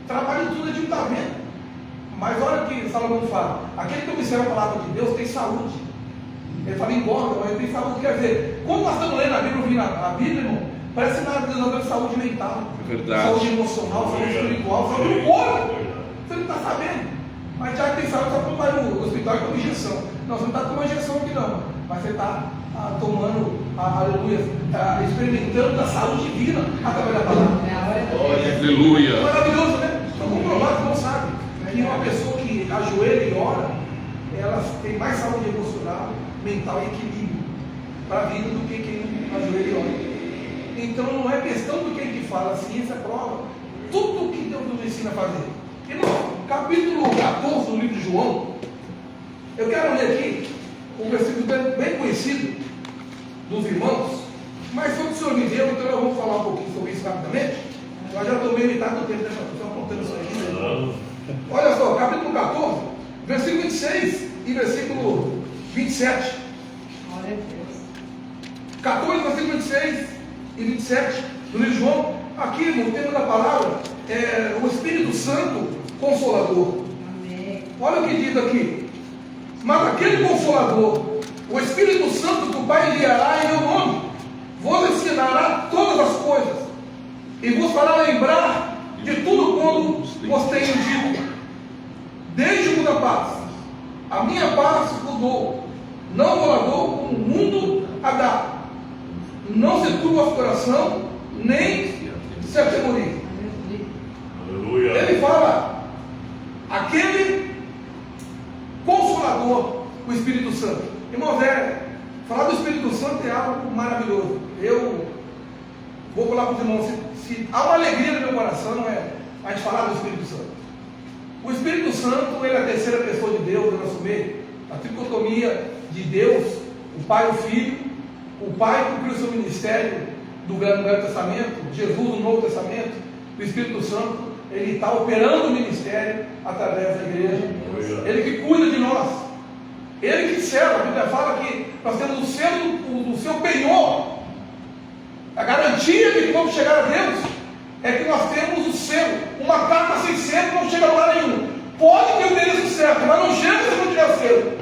Trabalho de tudo a gente está vendo. Mas olha o que Salomão fala: aquele que observa a palavra de Deus tem saúde. Ele fala engorda, mas ele tem saúde. Quer dizer, quando nós estamos lendo a Bíblia, ouvindo a Bíblia, irmão, parece que nós desenvolvemos saúde mental, saúde emocional, saúde espiritual, saúde do corpo. Você não está sabendo. Mas já que tem saúde, só quando vai no hospital e toma injeção. Não, você não está tomando injeção aqui não. Mas você está tomando, aleluia, experimentando a saúde divina através da palavra. Aleluia. Maravilhoso, né? Estou comprovado, não sabe, que uma pessoa que ajoelha e ora, ela tem mais saúde emocional, mental e equilíbrio para a vida do que quem ajoelha e ora. Então não é questão do que fala, a ciência prova tudo o que Deus nos ensina a fazer. E no capítulo 14 do livro de João, eu quero ler aqui um versículo bem conhecido dos irmãos, mas foi o que o Senhor me deu, então eu vou falar um pouquinho sobre isso rapidamente. Eu já tomei metade do tempo dessa pessoa contando isso aí. Olha só, capítulo 14, versículo 26 e versículo 27. 14, versículo 26 e 27 do livro de João. Aqui no tema da palavra é o Espírito Santo Consolador. Amém. Olha o que diz aqui: mas aquele Consolador, o Espírito Santo que o Pai enviará em meu nome, vos ensinará todas as coisas e vos fará lembrar de tudo quanto vos tenho dito. Deixe-vos a paz, a minha paz vos dou, não vos a dou como o mundo a dá. Não se turbe o vosso coração, nem se atemorize. Aleluia. Ele fala, aquele Consolador, o Espírito Santo. Irmãos, falar do Espírito Santo é algo maravilhoso. Eu vou falar para os irmãos, se há uma alegria no meu coração, não é a gente falar do Espírito Santo. O Espírito Santo, ele é a terceira pessoa de Deus, eu assumir a tricotomia de Deus, o Pai e o Filho. O Pai cumpriu o seu ministério do Velho Testamento, Jesus no Novo Testamento. O Espírito Santo, ele está operando o ministério através da igreja. Ele que cuida de nós, ele que serve. A Bíblia fala que nós temos o selo do seu penhor. A garantia de que vamos chegar a Deus é que nós temos o selo. Uma carta sem selo não chega a lugar nenhum. Pode ter o endereço certo, mas não chega se não tiver selo.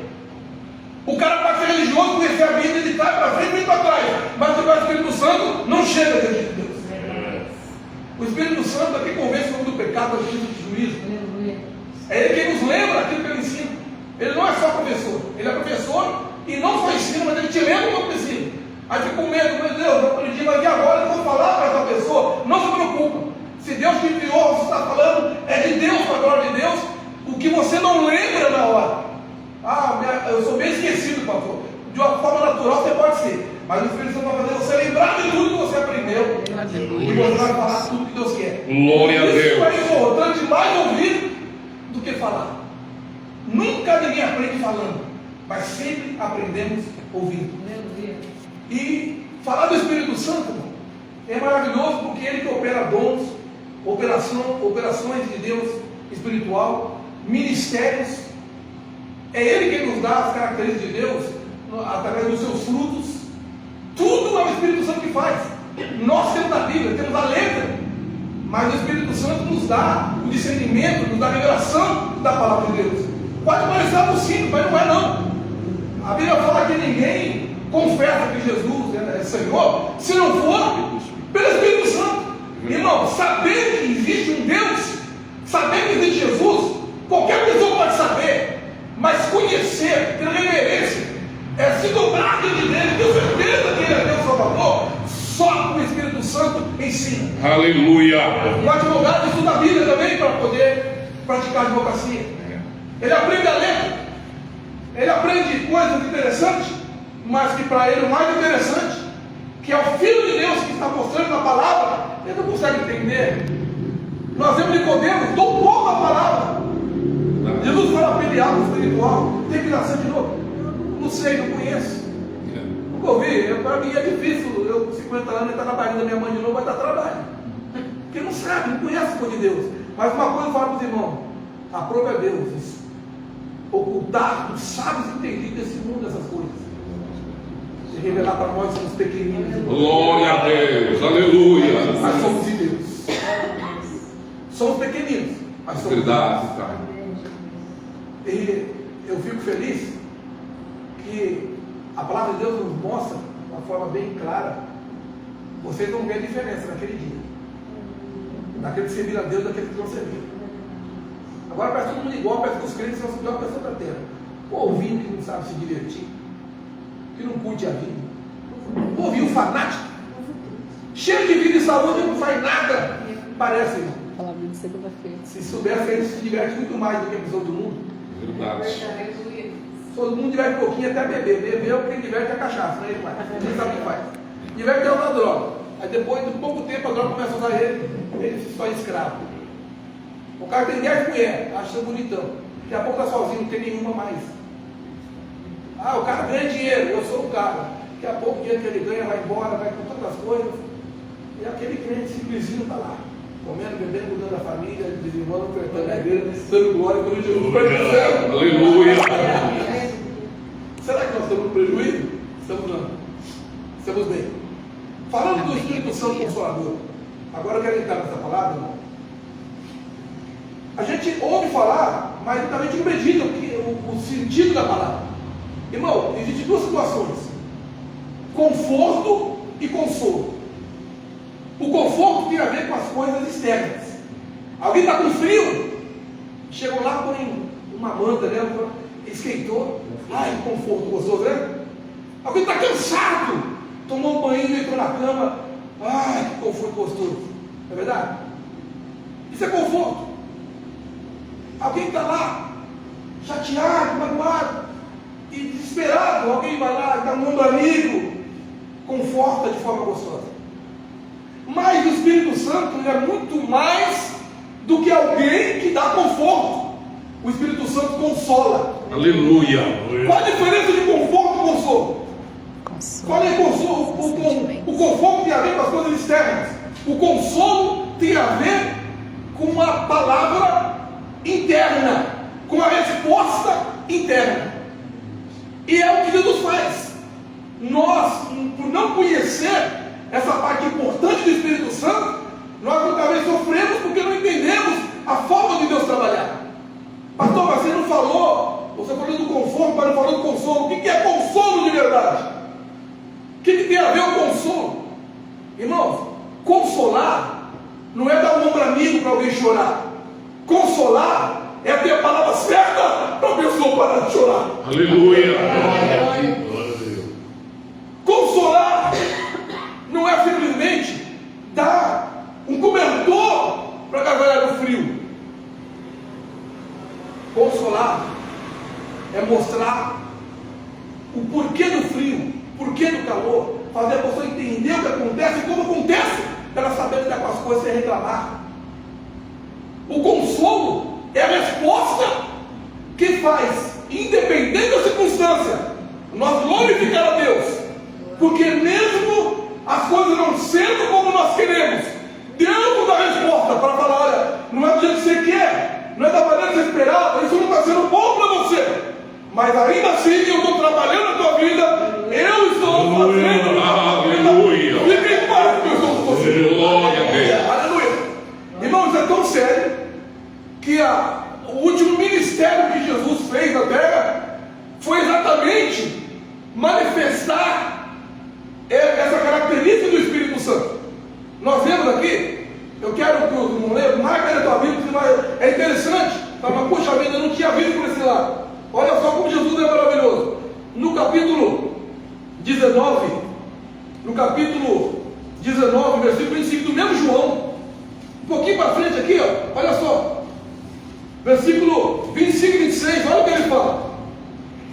O cara pode ser religioso, conhecer a Bíblia, ele está para frente e para trás, mas se o Espírito Santo não chega diante de Deus. O Espírito Santo é quem convence o homem do pecado, da justiça e do juízo. É ele quem nos lembra aquilo que ele ensina. Ele não é só professor, ele é professor e não só ensina, mas ele te lembra o que ensina. Aí fica com medo, meu Deus, eu aprendi, mas e agora eu vou falar para essa pessoa? Não se preocupa. Se Deus te enviou, você está falando, é de Deus, para a glória de Deus. O que você não lembra na hora. Eu sou bem esquecido, pastor. De uma forma natural você pode ser, mas o Espírito Santo vai fazer você lembrar de tudo que você aprendeu. E você vai falar tudo que Deus quer. Glória a Deus. Isso é importante mais ouvir do que falar. Nunca ninguém aprende falando, mas sempre aprendemos ouvindo. E falar do Espírito Santo é maravilhoso, porque ele que opera dons, operações de Deus espiritual, ministérios. É ele quem nos dá as características de Deus através dos seus frutos. Tudo é o Espírito Santo que faz. Nós temos a Bíblia, temos a letra, mas o Espírito Santo nos dá o discernimento, nos dá a revelação da palavra de Deus. Pode parecer algo simples, mas não é não. A Bíblia fala que ninguém confessa que Jesus é Senhor se não for pelo Espírito Santo. Irmão, saber que existe um Deus, saber que existe Jesus, qualquer pessoa pode saber. Mas conhecer, ter reverência, se dobrar diante dele, ter certeza que ele é Deus Salvador, só o Espírito Santo ensina. Aleluia. O advogado estuda a Bíblia também para poder praticar a advocacia. Ele aprende a letra, ele aprende coisas interessantes, mas que para ele o mais interessante, que é o Filho de Deus que está mostrando na palavra, ele não consegue entender. Nós vemos Nicodemos, doutor da palavra. Jesus fala para ele algo espiritual, tem que nascer de novo. Não sei, não conheço. Nunca ouvi, para mim é difícil. Eu com 50 anos entrar na barriga da minha mãe de novo vai dar trabalho. Porque não sabe, não conhece o poder de Deus. Mas uma coisa eu falo para os irmãos: aprova é Deus isso. Ocultar dos sábios entendidos desse mundo, essas coisas. Se revelar para nós, somos pequeninos. Glória a Deus, aleluia. Mas somos de Deus. mas somos Verdade, gratos. Pai. E eu fico feliz que a palavra de Deus nos mostra de uma forma bem clara. Vocês vão ver a diferença naquele dia, daquele que serviram a Deus, daquele que não serviram. Agora parece todo mundo igual, parece que os crentes são a pior pessoa da terra. O ovinho que não sabe se divertir, que não curte a vida, o ovinho fanático, cheio de vida e saúde, não faz nada, parece, irmão. Palavra de segunda-feira. Se soubesse, ele se diverte muito mais do que a pessoa do mundo. Verdade. Todo mundo diverte um pouquinho até beber. Beber é o que diverte a cachaça, né? Ele faz. Ele sabe o que faz. Diverte é usar droga. Aí depois de pouco tempo a droga começa a usar ele se torna escravo. O cara tem 10 mulheres, acha ser bonitão. Daqui a pouco está sozinho, não tem nenhuma mais. Ah, o cara ganha dinheiro, eu sou o cara. Daqui a pouco o dinheiro que ele ganha vai embora, vai com todas as coisas. E aquele crente simplesinho está lá. Comendo, bebendo, mudando a família, desenvolvendo, ofertando a igreja, dando glória quando Jesus vai para o céu. Aleluia. Será que nós estamos no prejuízo? Estamos não. Estamos bem. Falando do Espírito Santo Consolador, agora eu quero entrar nessa palavra, irmão. A gente ouve falar, mas também a gente não medita o sentido da palavra. Irmão, existem duas situações: conforto e consolo. O conforto tem a ver com as coisas externas. Alguém está com frio, chegou lá, põe uma manta, né? Esquentou. Ai, que conforto gostoso, né? Alguém está cansado, tomou um banho e entrou na cama. Ai, que conforto gostoso. Não é verdade? Isso é conforto. Alguém está lá, chateado, magoado e desesperado. Alguém vai lá, está no ombro amigo, conforta de forma gostosa. Mas o Espírito Santo é muito mais do que alguém que dá conforto. O Espírito Santo consola. Aleluia. Qual a diferença de conforto e consolo? Qual é o consolo? O conforto tem a ver com as coisas externas. O consolo tem a ver com uma palavra interna, com a resposta interna. E é o que Jesus faz. Nós, por não conhecer essa parte importante do Espírito Santo, nós muitas vezes sofremos porque não entendemos a forma de Deus trabalhar. Pastor, mas você não falou, você falou do conforto, mas não falou do consolo. O que é consolo de verdade? O que tem a ver o consolo? Irmãos, consolar não é dar um ombro amigo para alguém chorar. Consolar é ter a palavra certa para a pessoa parar de chorar. Aleluia. Consolar não é simplesmente dar um cobertor para a galera do frio. Consolar é mostrar o porquê do frio, porquê do calor, fazer a pessoa entender o que acontece e como acontece, para ela saber lidar com as coisas sem reclamar. O consolo é a resposta que faz, independente da circunstância, nós glorificar a Deus, porque mesmo as coisas não sendo como nós queremos, Deus nos dá a resposta para falar: olha, não é do jeito que você quer, não é da maneira que você esperava, isso não está sendo bom para você, mas ainda assim eu estou trabalhando na tua vida, eu estou fazendo. Aleluia. Fique em paz que eu estou com você. Glória a Deus. Aleluia. Irmãos, é tão sério que o último ministério que Jesus fez na terra foi exatamente manifestar essa característica do Espírito Santo. Nós vemos aqui, eu quero que o irmão leia, marca na tua Bíblia, que é interessante. Mas puxa vida, eu não tinha visto por esse lado. Olha só como Jesus é maravilhoso. No capítulo 19, versículo 25 do mesmo João, um pouquinho para frente aqui, ó, olha só, versículo 25 e 26, olha o que ele fala.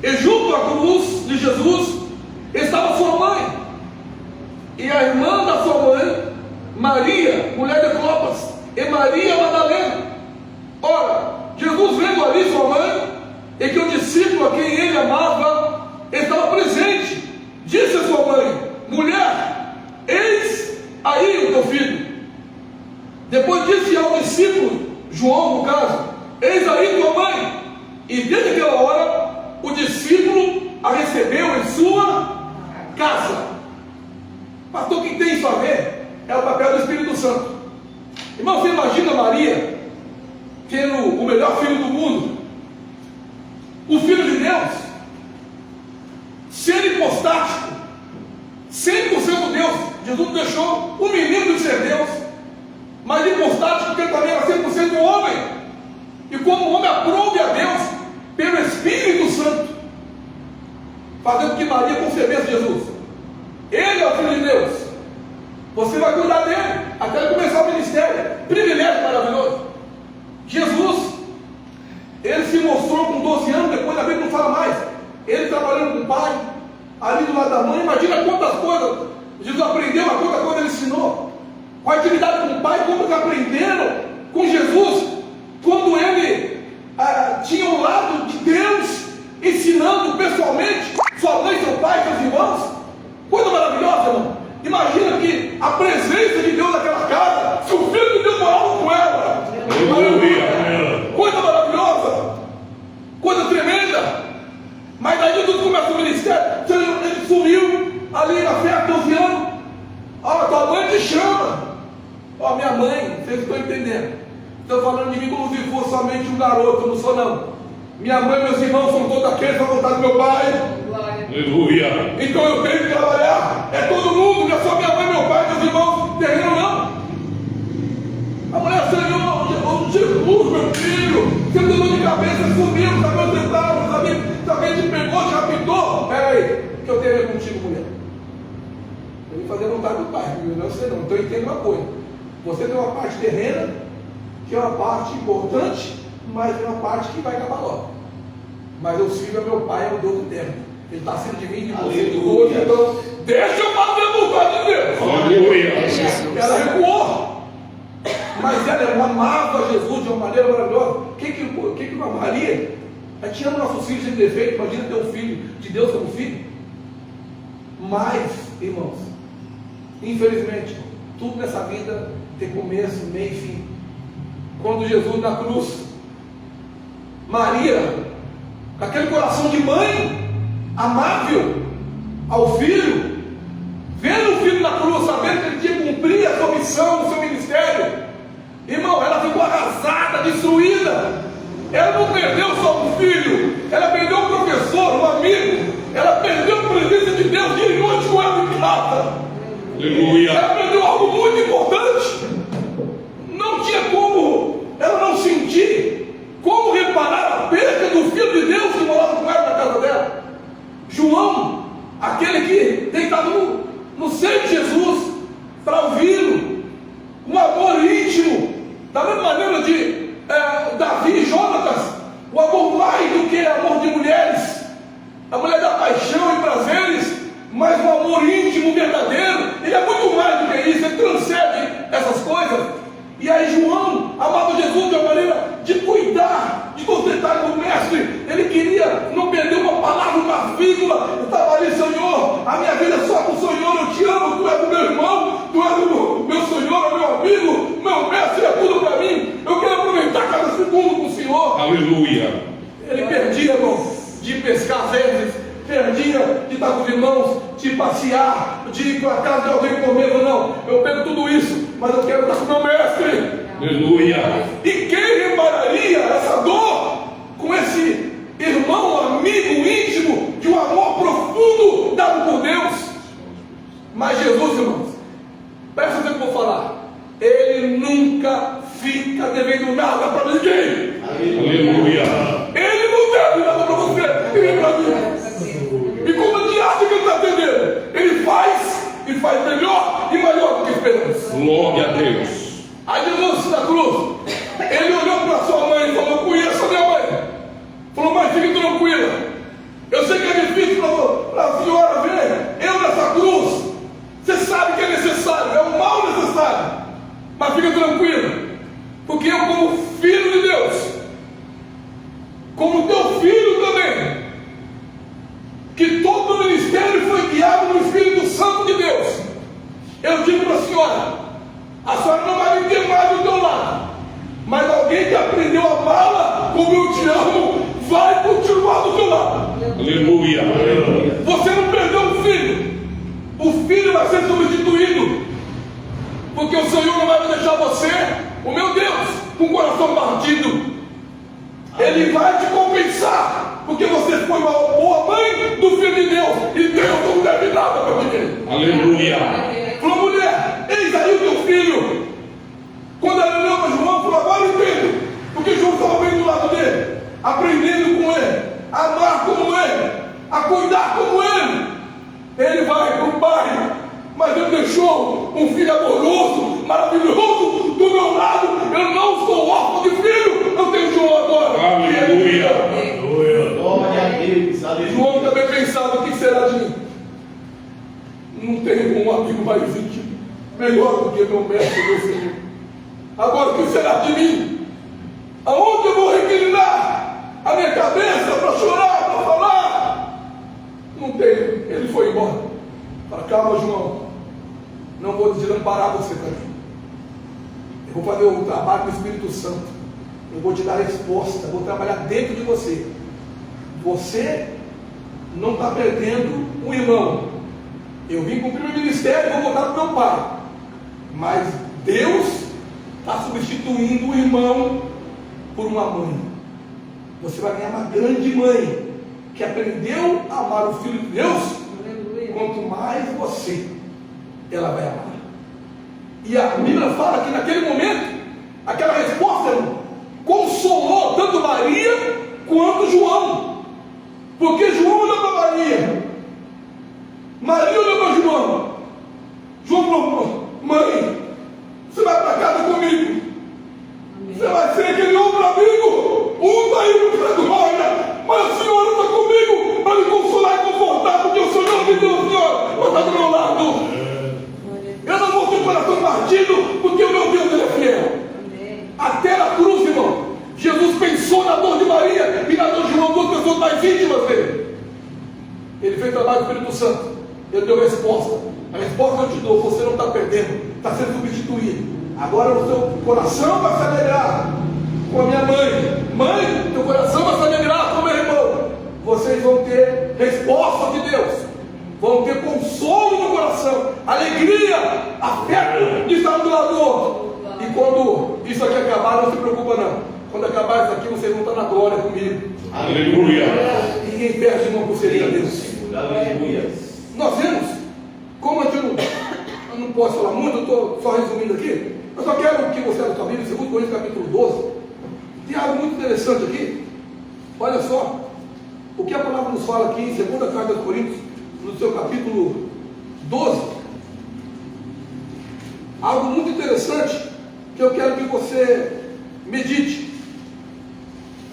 E junto à cruz de Jesus estava sua mãe e a irmã da sua mãe, Maria, mulher de Clopas, e Maria Madalena. Ora, Jesus vendo ali sua mãe e que o discípulo a quem ele amava estava presente, disse a sua mãe: mulher, eis aí o teu filho. Depois disse ao discípulo, João no caso: eis aí tua mãe. E desde aquela hora o discípulo a recebeu em sua casa. Pastor, o que tem isso a ver? É o papel do Espírito Santo. Irmão, você imagina Maria tendo o melhor filho do mundo, o Filho de Deus, ser hipostático, 100% Deus. Jesus deixou o menino de ser Deus, mas hipostático porque ele também era 100% homem. E como o homem aprove a Deus pelo Espírito Santo, fazendo que Maria concebesse Jesus. Ele é o Filho de Deus. Você vai cuidar dele até ele começar o ministério. Privilégio maravilhoso. Jesus, ele se mostrou com 12 anos, depois a Bíblia não fala mais. Ele trabalhando com o pai, ali do lado da mãe. Imagina quantas coisas Jesus aprendeu, mas quantas coisas ele ensinou. Com a intimidade com o pai, como eles aprenderam com Jesus, quando ele tinha o lado de Deus, ensinando pessoalmente sua mãe, seu pai, seus irmãos. Coisa maravilhosa, irmão. Imagina que a presença de Deus naquela casa, se o Filho de Deus morava com ela. Coisa maravilhosa, coisa tremenda. Mas aí Jesus começa o ministério, ele sumiu ali na fé há 12 anos. Ó, tua mãe te chama. Ó, minha mãe, vocês estão entendendo? Estão falando de mim como se fosse somente um garoto, eu não sou não. Minha mãe e meus irmãos são todos aqueles à vontade do meu pai. Aleluia. Então eu tenho que trabalhar. É todo mundo, não é só minha mãe, meu pai, meus irmãos, terreno não. A mulher, Senhor, Jesus, meu filho, você me deu dor de cabeça, sumiu, sabe onde você estava, sabia te pegou, te raptou. Pera aí, o que eu tenho a ver contigo, mulher? Eu vim fazer a vontade do pai, não sei não. Então eu entendo uma coisa. Você tem uma parte terrena, que é uma parte importante, mas é uma parte que vai acabar logo. Mas eu sigo meu pai, é o Deus eterno. Ele está acima de mim, de você, de hoje. Então, deixa eu fazer a vontade de Deus. Aleluia. Ela recuou. Mas ela amava Jesus de uma maneira maravilhosa. O que uma Maria? A gente ama nossos filhos sem defeito. Imagina ter um filho de Deus como filho. Mas, irmãos, infelizmente, tudo nessa vida tem começo, meio e fim. Quando Jesus na cruz, Maria, com aquele coração de mãe, amável ao filho, vendo o filho na cruz, sabendo que ele tinha que cumprir a sua missão, o seu ministério, irmão, ela ficou arrasada, destruída. Ela não perdeu só um filho, ela perdeu um professor, um amigo, ela perdeu a presença de Deus dia e noite com ela em casa. Aleluia. Ela perdeu algo muito importante. Não tinha como ela não sentir, como reparar a perda do Filho de Deus que morava com ela na casa dela. João, aquele que deitado no seio de Jesus, para ouvi-lo, um amor íntimo, da mesma maneira de Davi e Jonatas, o amor mais do que amor de mulheres, a mulher da paixão e prazeres, mas um amor íntimo, verdadeiro. Ele é muito mais do que isso, ele transcende essas coisas. E aí João amava Jesus de uma maneira de cuidar de todos os detalhes do mestre. Ele queria não perder uma palavra, uma vírgula. Eu estava ali, Senhor, a minha vida é só com o Senhor, eu te amo, tu és o meu irmão, tu és o meu Senhor, o meu amigo, meu mestre, é tudo para mim. Eu quero aproveitar cada segundo com o Senhor. Aleluia. Ele perdia, irmão, de pescar às vezes, perdia de estar com os irmãos, de passear, de ir para casa de alguém comer. Não, eu pego tudo isso, mas eu quero estar com o meu mestre. Aleluia. E quem repararia essa dor com esse irmão, amigo íntimo, de um amor profundo dado por Deus? Mas Jesus, irmãos, presta atenção que eu vou falar, ele nunca fica devendo nada para ninguém. Aleluia. Ele não deve nada para você e para mim. E como de arte que ele está entendendo? Ele faz e faz melhor e maior do que esperamos. Glória a Deus. Aí Jesus na cruz, ele olhou para sua mãe e falou: conheça minha mãe. Falou: mãe, fique tranquila. Eu sei que é difícil para a senhora ver eu nessa cruz. Você sabe que é necessário, é um mal necessário. Mas fica tranquila, porque eu, como filho de Deus, como teu filho também, que todo o ministério foi guiado no Espírito Santo de Deus, eu digo para a senhora não vai me ter mais do teu lado, mas alguém que aprendeu a amá-la como eu te amo, vai continuar do teu lado. Aleluia. Você não perdeu um filho, o filho vai ser substituído, porque o Senhor não vai deixar você, o meu Deus, com o coração partido. Ele vai te compensar, porque você foi uma boa mãe do Filho de Deus, e Deus não deve nada para ninguém. Aleluia. Falou, mulher, eis aí o teu filho. Quando ela olhou para João, falou, agora eu entendo, porque João estava bem do lado dele, aprendendo com ele, a amar como ele, a cuidar como ele. Ele vai para o pai, mas ele deixou um filho amoroso, maravilhoso do meu lado. Eu não sou órfão de filho, eu tenho João agora. Aleluia. Glória a Deus. Aleluia. João também pensava, o que será de mim? Não tenho um amigo mais íntimo, melhor do que meu mestre, meu Senhor. Agora o que será de mim? Aonde eu vou reclinar a minha cabeça para chorar, para falar? Não tenho. Ele foi embora. Fala, calma, João. Não vou desamparar você também. Eu vou fazer o trabalho do Espírito Santo. Eu vou te dar a resposta. Vou trabalhar dentro de você. Você não está perdendo um irmão. Eu vim cumprir o meu ministério e vou voltar para o meu pai. Mas Deus está substituindo o irmão por uma mãe. Você vai ganhar uma grande mãe que aprendeu a amar o Filho de Deus. Aleluia. Quanto mais você, ela vai amar. E a Bíblia fala que naquele momento, aquela resposta, irmão, consolou tanto Maria quanto João. Porque João olhou para Maria, Maria olhou para João. João falou, mãe, você vai para casa comigo. Amém. Você vai ser aquele outro amigo. Um está indo para a glória, mas a senhora está comigo para me consolar e confortar, porque o Senhor me deu, o Senhor vai estar do meu lado. Eu não vou ter o coração partido, porque o meu Deus ele é fiel. Amém. Até na cruz, irmão, Jesus pensou na dor de Maria e na dor de João, duas pessoas mais íntimas dele. Ele fez trabalho do Espírito Santo. Ele deu resposta. A resposta eu te dou, você não está perdendo, está sendo substituído. Agora o seu coração vai se alegrar com a minha mãe. Mãe, teu coração vai se alegrar com o meu irmão. Vocês vão ter resposta de Deus. Vão ter consolo no coração, alegria, afeto de estar do lado do outro. E quando isso aqui acabar, não se preocupa não. Quando acabar isso aqui, vocês vão estar na glória comigo. Aleluia. Ninguém perde, irmão, por servir a Deus. Aleluia. Nós vemos, como eu não posso falar muito, eu estou só resumindo aqui. Eu só quero que você abra sua Bíblia, 2 Coríntios capítulo 12. Tem algo muito interessante aqui. Olha só, o que a palavra nos fala aqui em 2 carta aos Coríntios, no seu capítulo 12. Algo muito interessante que eu quero que você medite.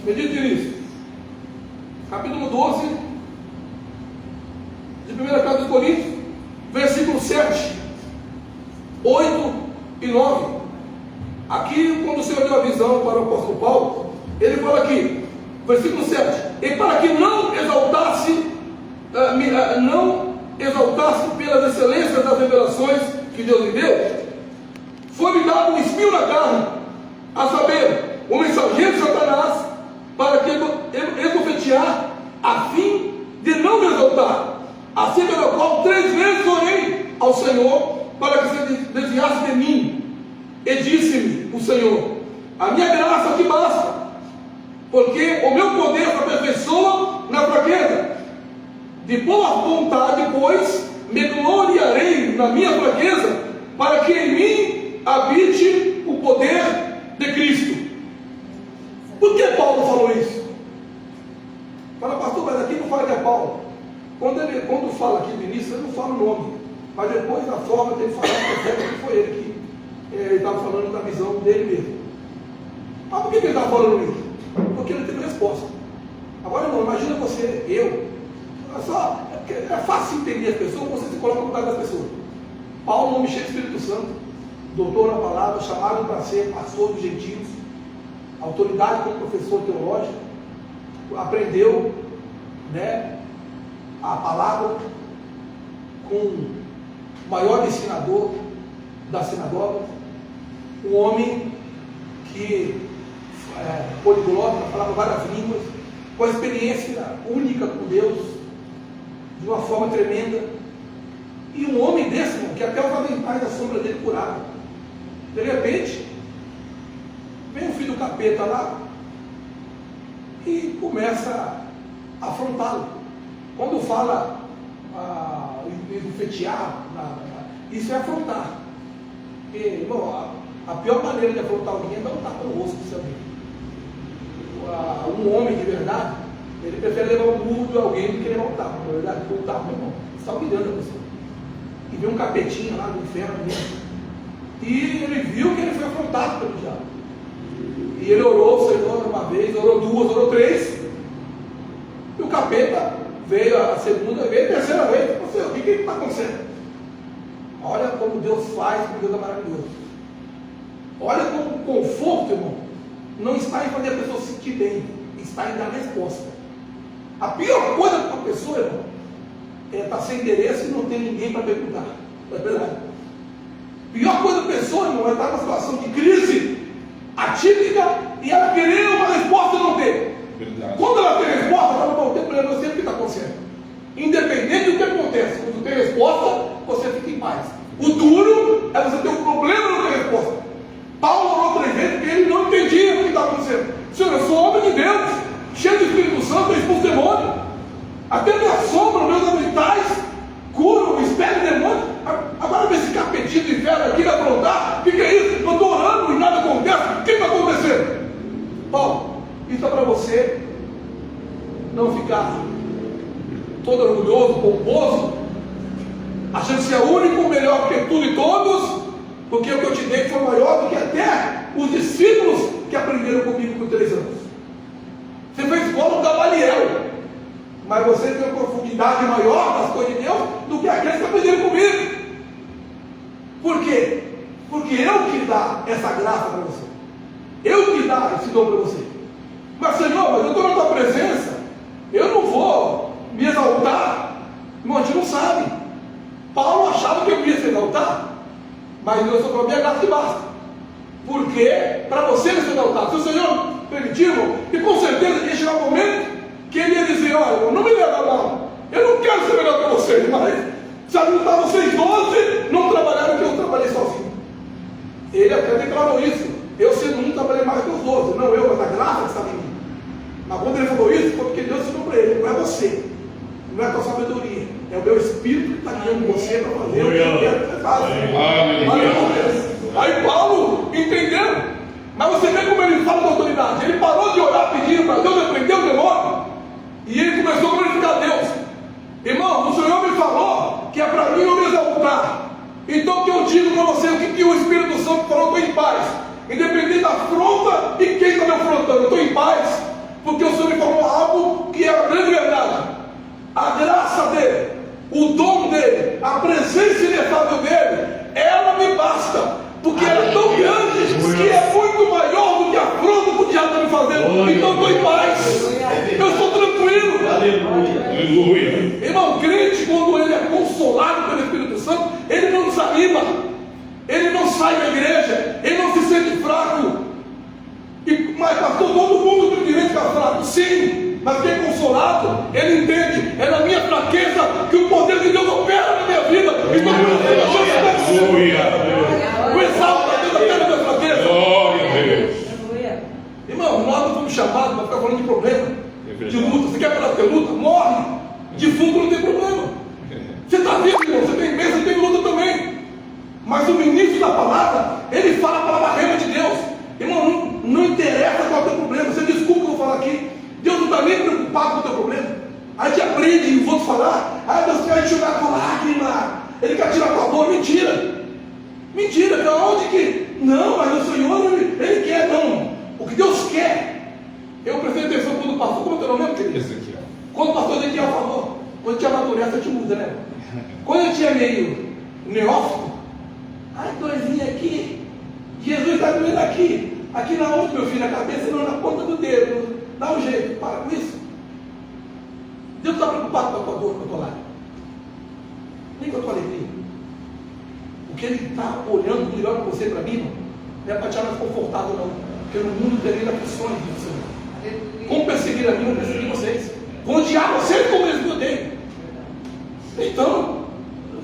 Medite nisso. Capítulo 12 de 1 carta aos Coríntios, versículo 7, 8 e 9. Aqui, quando o Senhor deu a visão para o apóstolo Paulo, ele fala aqui, versículo 7: e para que não exaltasse pelas excelências das revelações que Deus lhe deu, foi-me dado um espinho na carne, a saber, o mensageiro de Satanás, para que esbofetear, a fim de não me exaltar, acerca do qual 3 vezes orei ao Senhor para que se desviasse de mim. E disse-me o Senhor: a minha graça te basta, porque o meu poder se aperfeiçoa na fraqueza. De boa vontade, pois, me gloriarei na minha fraqueza, para que em mim habite o poder de Cristo. Por que Paulo falou isso? Fala, pastor, mas aqui não fala que é Paulo. Quando fala aqui no início, ele não fala o nome, mas depois da forma que ele falou, que foi ele que ele estava falando da visão dele mesmo. Mas por que ele estava falando isso? Porque ele teve resposta. Agora, irmão, imagina você, é fácil entender as pessoas, você se coloca no lugar das pessoas. Paulo, nome cheio do Espírito Santo, doutor na palavra, chamado para ser pastor dos gentios, autoridade como professor teológico, aprendeu, a palavra com o maior ensinador da sinagoga, um homem que poliglota, falava várias línguas, com a experiência única com Deus, de uma forma tremenda. E um homem desse, irmão, que até os aventais da sombra dele curaram. De repente, vem o capeta lá e começa a afrontá-lo. Quando fala enfetear, isso é afrontar. Porque, irmão, a pior maneira de afrontar alguém é dar um tapa no rosto do seu amigo. Um homem de verdade, ele prefere levar um murro de alguém do que levar um tapa. Na verdade, porque o tapa, meu irmão, você está humilhando a pessoa. E vê um capetinho lá do inferno mesmo. E ele viu que ele foi afrontado pelo diabo. E ele orou ao Senhor uma vez, orou duas, orou três. E o capeta veio a segunda vez, a terceira vez. O que está acontecendo? Olha como Deus faz, como Deus é maravilhoso. Olha como o conforto, irmão, não está em fazer a pessoa se sentir bem, está em dar resposta. A pior coisa para uma pessoa, irmão, é estar sem endereço e não ter ninguém para perguntar. Não é verdade? A pior coisa da pessoa, irmão, é estar numa situação de crise atípica e ela querer uma resposta e não ter. Verdade. Quando ela tem resposta, ela não tem problema, eu sei o que está acontecendo. Independente do que acontece, quando tem resposta, você fica em paz. O duro é você ter um problema e não ter resposta. Paulo orou 3 vezes porque ele não entendia o que está acontecendo. Senhor, eu sou homem de Deus, cheio do Espírito Santo, eu expulso demônio. Até me assombram meus habitais, curam, expelem demônio. Agora vê esse capetinho do inferno aqui vai aprontar. O que é isso? Eu estou orando e nada acontece. O que está acontecendo? Paulo, isso é para você não ficar todo orgulhoso, pomposo, achando ser o único, melhor que tudo e todos, porque o que eu te dei foi maior do que até os discípulos que aprenderam comigo por 3 anos. Você fez escola do Gamaliel, mas você tem uma profundidade maior das coisas de Deus do que aqueles que aprenderam comigo. Por quê? Porque eu que dá essa graça para você, eu que dá esse dom para você. Mas Senhor, mas eu estou na tua presença, eu não vou me exaltar. Irmão, a gente não sabe. Paulo achava que eu ia se exaltar, mas Deus só falou, minha graça que basta. Porque para você não se exaltar, se o Senhor permitiu, e com certeza ia chegar um momento que ele ia dizer, olha, não me leva mal, eu não quero ser melhor que vocês, mas se ajudar vocês 12, não trabalharam que eu trabalhei sozinho. Ele até declarou isso. Eu sendo um trabalhei mais que os outros, não eu, mas a graça que estava em mim. Mas quando ele falou isso, foi porque Deus ensinou para ele, não é você, não é a tua sabedoria, é o meu Espírito que está guiando você para fazer o que eu quero que você faça. Aí Paulo entendeu, mas você vê como ele fala com autoridade. Ele parou de orar pedindo para Deus, repreendeu o demônio, e ele começou a glorificar Deus. Irmão, o Senhor me falou que é para mim não me exaltar. Então o que eu digo para você, o que o Espírito Santo falou, estou em paz. Independente da afronta e quem está me afrontando, eu estou em paz, porque o Senhor me falou algo que é a grande verdade. A graça dele, o dom dele, a presença inefável dele, ela me basta, porque ela é tão grande que é muito maior do que a afronta que o diabo está me fazendo. Então eu estou em paz, eu estou tranquilo. Aleluia. Irmão, crente, quando ele é consolado pelo Espírito Santo, ele não desanima, ele não sai da igreja, ele não se sente fraco. Mas pastor, todo mundo tem direito de ficar fraco, sim, mas quem é consolado, ele entende, é na minha fraqueza que o poder de Deus opera na minha vida. Então o exalta Deus até na minha fraqueza. Glória a Deus. Irmão, nós não fomos chamados para ficar falando de problema, de luta. Você quer falar de luta? Morre. Defunto não tem problema. Você está vivo, irmão, você tem bênção, tem luta também. Mas o ministro da palavra, ele fala a palavra rema de Deus. Irmão, não interessa qual é o teu problema. Você desculpa o que eu vou falar aqui. Deus não está nem preocupado com o teu problema. A gente aprende e os outros falar, Deus quer enxugar a tua lágrima, Ele quer tirar a tua dor. Mentira. Mentira, de onde que? Não, mas o Senhor, Ele quer, não. O que Deus quer. Eu prestei atenção quando o pastor, como é o teu nome mesmo, querido? Quando o pastor Ezequiel falou, quando tinha natureza, a gente muda, né? Quando eu tinha meio neófito, dorzinha aqui, Jesus está doendo aqui na onde, meu filho, na cabeça, não na ponta do dedo, dá um jeito, para com isso. Deus está preocupado com a tua dor, com a tua lágrima, nem com a tua alegria. O que Ele está olhando melhor para você e para mim, não é para te mais confortável, não, porque no mundo tereis aflições, diz o Senhor. Como perseguir a mim, não persegui vocês. Vão odiar vocês como eles me odeiam. Então,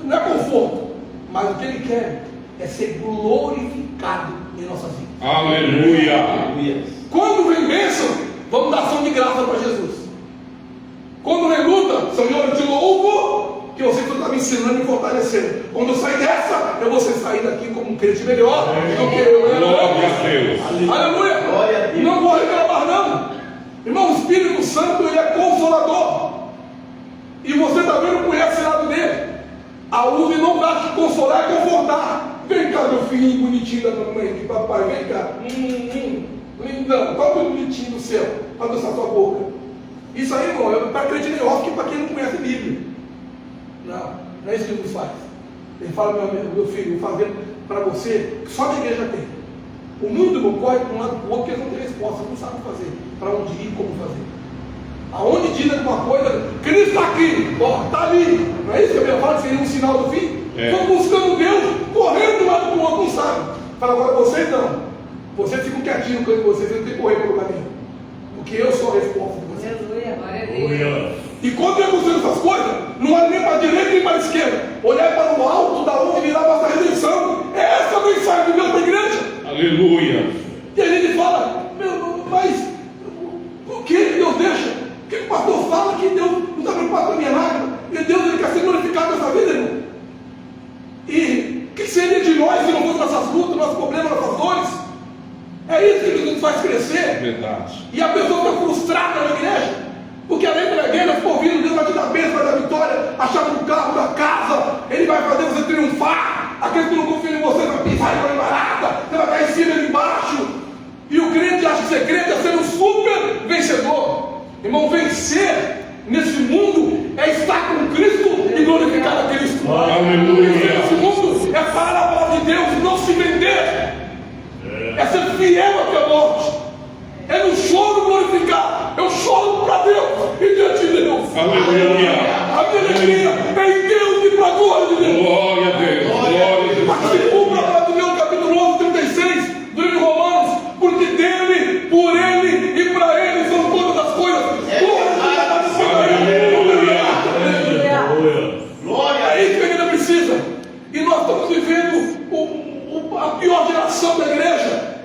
não é conforto, mas o que Ele quer é ser glorificado em nossas vidas. Aleluia. Aleluia. Quando vem bênção, vamos dar ação de graça para Jesus. Quando vem luta, Senhor, eu te louvo que você está me ensinando e me fortalecendo. Quando eu sair dessa, eu vou sair daqui como um crente melhor do que eu. Glória a Deus. Aleluia. Glória a Deus. Não vou reclamar, não. Irmão, o Espírito Santo, ele é consolador. E você também não conhece o lado dele. A uva não vai te consolar, é confortar. Vem cá, meu filho bonitinho da mamãe, de papai, vem cá. Lindão, qual é o bonitinho do céu? Para dançar tua boca. Isso aí, irmão, é para crente neófito, para quem não conhece a Bíblia. Não é isso que Jesus faz. Ele fala, meu filho, vou fazer para você, que só a igreja tem. O mundo não corre para um lado para o outro, porque eles não têm resposta, não sabem fazer, para onde ir, como fazer. Aonde diz alguma coisa, Cristo está aqui, ó, está ali. Não é isso que a Bíblia fala que seria um sinal do fim? Estão buscando Deus, correndo de um lado para o outro, não sabem. Fala, agora vocês não. Vocês ficam quietinhos com vocês, não tem que correr pelo caminho. Porque eu sou a resposta de vocês. Aleluia. E quando eu buscando essas coisas, não olha nem para a direita nem para a esquerda. Olhar para o alto, da onde virá a nossa redenção. É essa a mensagem de Deus da igreja. Aleluia. E a gente fala, mas por que Deus deixa? Por que o pastor fala que Deus não está preocupado com a minha lágrima? E Deus ele quer ser glorificado nessa vida, irmão. E o que seria de nós se não fosse nossas lutas, nossos problemas, nossas dores? É isso que nos faz crescer. Verdade. E a pessoa fica frustrada na igreja, porque além da igreja, ficou ouvindo, Deus vai te dar bênção, vai dar vitória, a chave do carro, da casa, Ele vai fazer você triunfar. Aqueles que não confiam em você vai pisar em coisa barata, você vai cair em cima e embaixo. E o crente acha que ser crente é ser um super vencedor. Irmão, vencer nesse mundo é estar com Cristo e glorificar a Cristo. Aleluia. Vencer nesse mundo é falar a palavra de Deus, não se vender. É ser fiel até a morte. É no choro glorificar. Eu choro para Deus e diante de Deus. Aleluia. A minha alegria é em Deus e para a glória de Deus. Glória a Deus. Glória a Deus. Mas se cumpra a palavra de Deus, capítulo 11, 36 do livro de Romanos, porque dele, por ele e para ele são todas as coisas. Glória. É isso que a igreja precisa. E nós estamos vivendo a pior geração da igreja,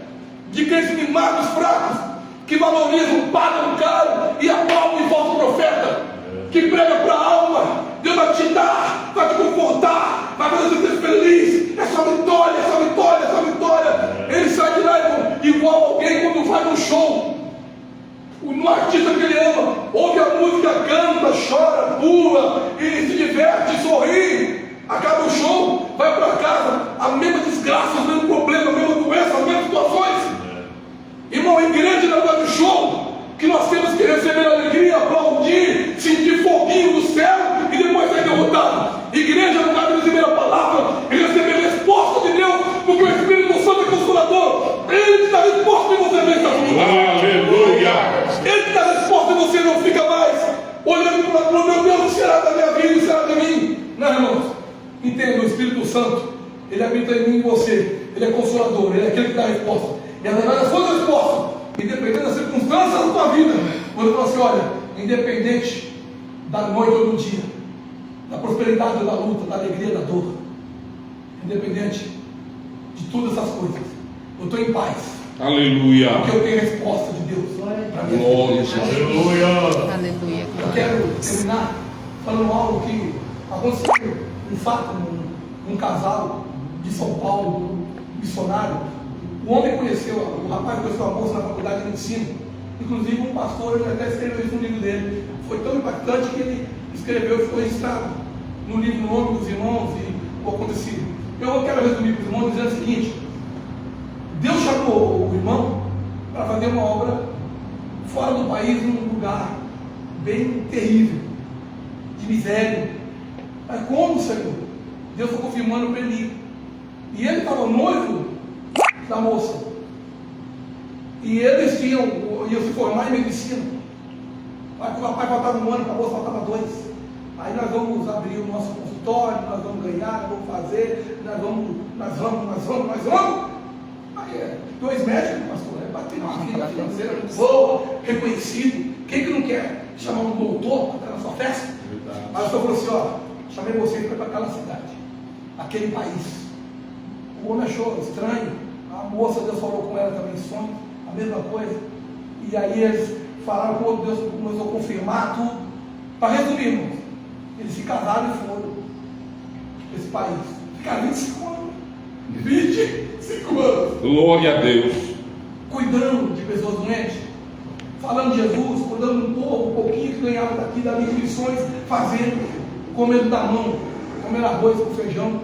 de crentes mimados, fracos, que valorizam, pagam caro e aplaudem falso profeta, que prega para a alma. Deus vai te dar, vai te confortar, vai fazer você ser feliz. É só vitória, é só vitória, é só vitória. Ele sai de lá, irmão, igual alguém quando vai num show. No artista que ele ama, ouve a música, canta, chora, pula e se diverte, sorri. Acaba o show, vai para casa, a mesma desgraça, o mesmo problema, a mesma doença, as mesmas situações. Irmão, a igreja não é do show, que nós temos que receber alegria, aplaudir, sentir foguinho do céu e depois ser derrotado. Igreja não vai receber a palavra e receber a resposta de Deus, porque o Espírito Santo é consolador. Ele está disposto e você vem essa luta. Aleluia. Ele te dá a resposta e você não fica mais olhando para o meu Deus, será da minha vida, será de mim? Não, irmãos, entenda, o Espírito Santo, ele habita em mim e em você, ele é consolador, ele é aquele que dá a resposta. E através da sua resposta, independente das circunstâncias da tua vida, você fala assim, olha, independente da noite ou do dia, da prosperidade ou da luta, da alegria, da dor, independente de todas essas coisas, eu estou em paz. Aleluia. Porque eu tenho a resposta de Deus para minha Glória vida. a Deus. Aleluia. Eu quero terminar falando algo que aconteceu, um fato, num casal de São Paulo, um missionário. O homem conheceu, o rapaz conheceu a moça na faculdade de ensino. Inclusive um pastor, ele até escreveu isso no livro dele. Foi tão impactante que ele escreveu e ficou registrado no livro, no nome dos irmãos e o acontecido. Eu quero resumir para os irmãos dizendo o seguinte: Deus chamou o irmão para fazer uma obra fora do país, num lugar bem terrível, de miséria. Mas como, Senhor? Deus foi confirmando para ele ir. E ele estava noivo da moça. E eles iam se formar em medicina. Aí o rapaz faltava um ano, para a moça faltava 2. Aí nós vamos abrir o nosso consultório, nós vamos ganhar, nós vamos fazer, nós vamos. Aí 2 médicos, pastor, bater uma vida financeira muito boa, reconhecido. Quem que não quer chamar um doutor para estar na sua festa? Aí o senhor falou assim, ó, chamei você para aquela cidade, aquele país. O homem achou estranho, A moça, Deus falou com ela também em sonho, a mesma coisa. E aí eles falaram com o outro, Deus começou a confirmar tudo. Para resumir, irmãos, eles se casaram e foram nesse país. Ficaram 25 anos. 25 anos. Glória a Deus. Cuidando de pessoas doentes, falando de Jesus, cuidando do povo, um pouquinho que ganhava daqui, dali de missões, fazendo, comendo da mão, comendo arroz com feijão.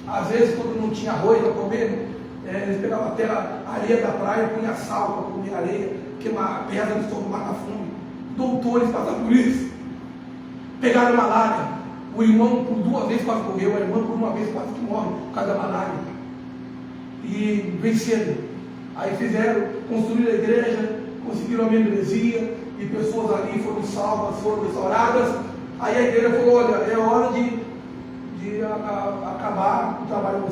Às vezes, quando não tinha arroz para comer, eles pegavam até a areia da praia, punha sal para comer areia, queimar a pedra de todo matar fome. Doutores passaram por isso. Pegaram malária. O irmão por 2 vezes quase morreu, a irmã por 1 vez quase que morre por causa da malária. E venceram. Aí construíram a igreja, conseguiram a membresia, e pessoas ali foram salvas, foram restauradas. Aí a igreja falou: olha, é hora de acabar o trabalho de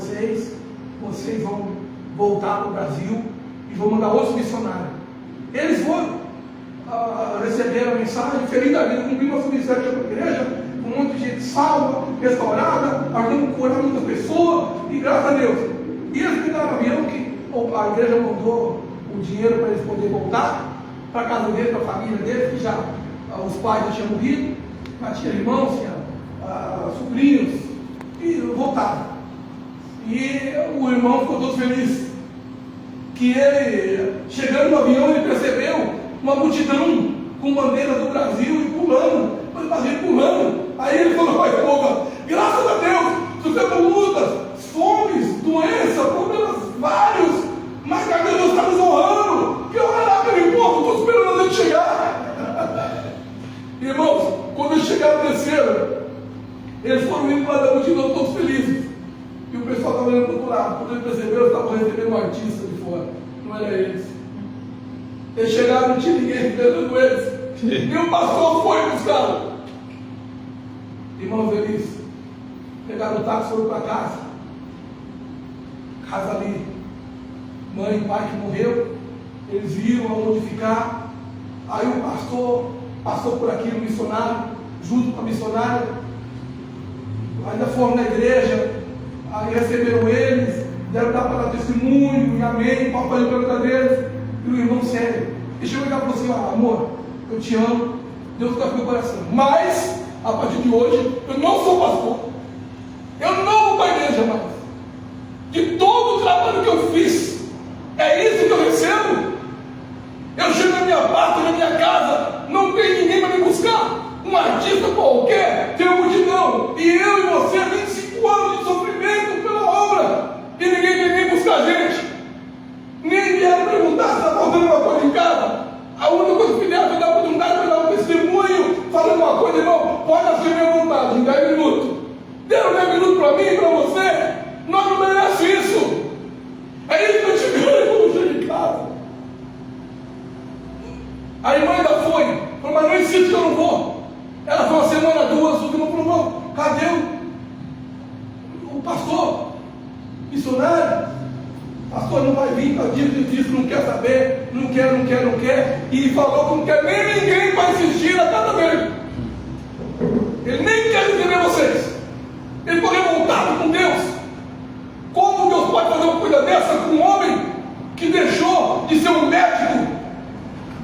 vocês vão voltar para o Brasil e vão mandar outros missionários. Eles foram, receberam a mensagem, feliz da vida, cumpriram nosso ministério para a igreja, um monte de gente salva, restaurada, ajudando a curar muitas pessoas, e graças a Deus. E eles pegaram um avião que a igreja mandou o dinheiro para eles poderem voltar para a casa deles, para a família deles, que já os pais já tinham morrido, mas tinha irmãos, tinha sobrinhos, e voltaram. E o irmão ficou todo feliz, que ele, chegando no avião, ele percebeu uma multidão com bandeiras do Brasil e pulando. Aí ele falou: pai, povo, graças a Deus, sofremos lutas, fomes, doenças, problemas vários, mas cadê Deus está nos honrando? Que olha lá aquele povo, estou esperando ele chegar. Irmãos, quando eles chegaram, desceram, eles foram indo para a multidão todos felizes. E o pessoal estava olhando para o outro lado. Quando eles perceberam, estavam recebendo um artista de fora, não era eles. Eles chegaram, não tinha ninguém esperando eles. E o pastor foi buscar. Irmãos, eles pegaram o táxi e foram para casa. Casa ali, mãe e pai que morreu, eles viram aonde ficar. Aí o pastor passou por aqui, no missionário, junto com a missionária, ainda foram na igreja, aí receberam eles, deram para dar testemunho, e amém, papai no pergunta deles, e o irmão sério, e chegou e falou assim: amor, eu te amo, Deus fica com o meu coração, mas a partir de hoje eu não sou pastor, eu não vou para a igreja mais. De todo o trabalho que eu fiz, é isso que eu recebo. Eu chego na minha pátria, na minha casa, não tem ninguém para me buscar. Um artista qualquer tem uma multidão, e eu e você, 25 anos de sofrimento pela obra, e ninguém vem buscar a gente. Nem vieram perguntar se está faltando uma coisa em casa. A única coisa que fizeram foi dar oportunidade para dar um testemunho, falando uma coisa: irmão, pode assumir minha vontade, em 10 minutos. Deram 10 minutos para mim e para você. Nós não merecemos isso. É isso que eu te ganho quando chego em casa. A irmã ainda foi, falou: mas não insiste que eu não vou. Ela foi 1 semana, 2, o último falou: não, cadê o pastor? Missionário? Pastor, não vai vir para disso, não quer saber, não quer. E falou que não quer nem ninguém para insistir na casa dele. Ele nem quer receber vocês. Ele ficou revoltado com Deus. Como Deus pode fazer uma coisa dessa com um homem que deixou de ser um médico,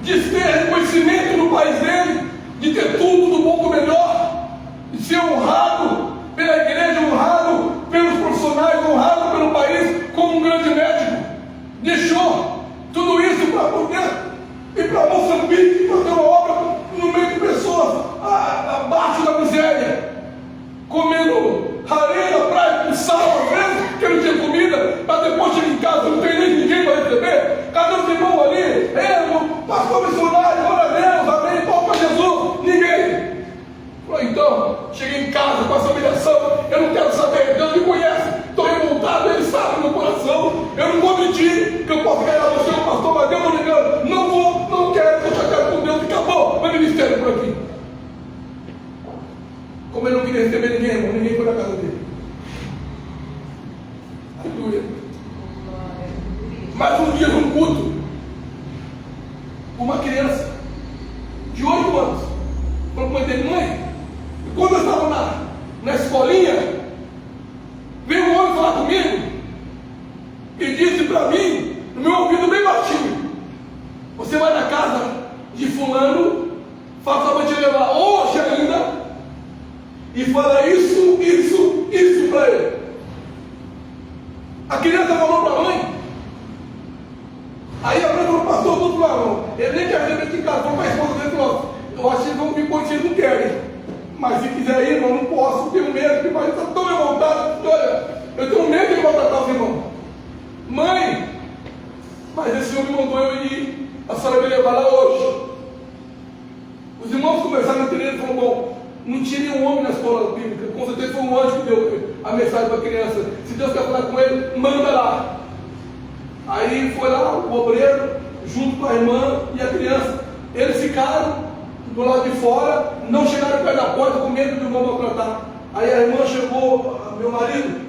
de ter reconhecimento no país dele, de ter tudo do bom do melhor, de ser honrado pela igreja, honrado pelos profissionais, honrado pelo país como um grande médico? Deixou tudo isso para poder ir para Moçambique, fazer uma obra no meio de pessoas abaixo da miséria, comendo areia na praia com sal, às vezes, porque não tinha comida, para depois chegar em casa, não tem nem ninguém para receber. Cadê os irmãos ali? Pastor missionário, glória a Deus, amém, palma para Jesus. Ninguém. Então, cheguei em casa com essa humilhação, eu não quero saber, Deus me conhece, estou revoltado, Ele sabe no meu coração, eu não vou mentir, que eu posso ganhar você, pastor, mas Deus não me engano, não vou, não quero, deixa eu fulano fala para te levar hoje ainda e fala isso para ele. A criança falou para a mãe. Aí a mãe falou, pastor, tudo lá, não. Ele nem quer ver aqui em casa, falou para a esposa dele, falou, eu acho que eles vão vir quando vocês não querem. Mas se quiser ir, irmão, não posso, tenho medo, porque o pai está tão revoltado. Olha, eu tenho medo de maltratar os irmãos. Mãe, mas esse homem mandou eu ir, a senhora me levar lá hoje. Os irmãos começaram a entender, ele falou, bom, não tinha nenhum homem na escola bíblica, com certeza foi um anjo que deu a mensagem para a criança. Se Deus quer falar com ele, manda lá. Aí foi lá o obreiro, junto com a irmã e a criança. Eles ficaram do lado de fora, não chegaram perto da porta com medo de irmão maltratar. Aí a irmã chegou, meu marido,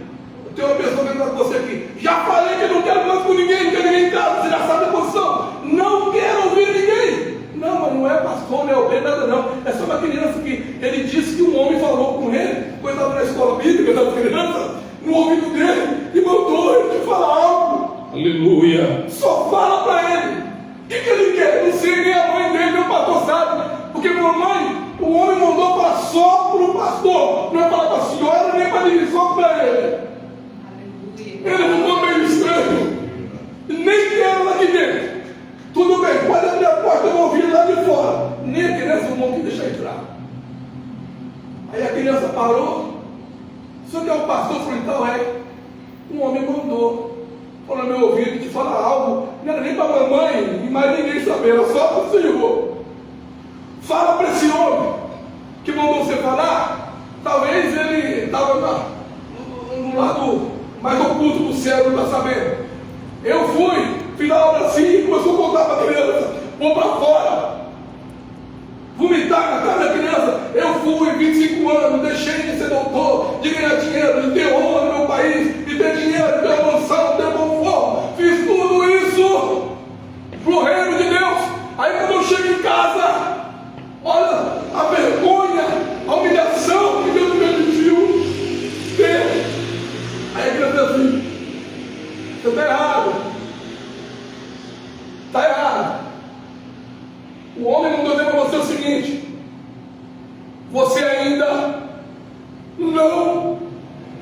tem uma pessoa que está com você aqui. Já falei que eu não quero mais com ninguém, não quero ninguém em casa, você já sabe a posição. Não quero ouvir ninguém. Não, mas não é pastor, não é obreiro, nada não. É só uma criança que ele disse que um homem falou com ele, quando estava na escola bíblica da criança, no ouvido dele, e mandou ele te falar algo. Aleluia. Só fala para ele. O que ele quer? Não sei, nem a mãe dele, nem o pastor sabe. Porque, minha mãe, o homem mandou falar só para o pastor. Não é falar para a senhora, nem para ele, só para ele. Ele mandou meio estranho. Nem quero lá aqui dentro. Tudo bem, pode abrir a porta, eu vou ouvir lá de fora. Nem a criança não vão deixar entrar. Aí a criança parou. Só que é o pastor frontal, um homem mandou. Falou no meu ouvido, te fala algo. Não era nem para a mamãe, e mais ninguém saber, era só para o Senhor. Fala para esse homem que mandou você falar. Talvez ele estava no lado mais oculto do céu, não está sabendo. Eu fui, fiz a obra assim e começou a contar para a criança. Vou para fora. Vomitar na cara da criança. Eu fui 25 anos, deixei de ser doutor, de ganhar dinheiro, de ter honra no meu país, de ter dinheiro, de ter mansão, de ter conforto. Fiz tudo isso para o reino de Deus. Aí quando eu chego em casa, olha a vergonha, a humilhação que Deus me permitiu ter. Aí a criança diz assim, você está errado. Está errado. O homem mandou dizer para você o seguinte: você ainda não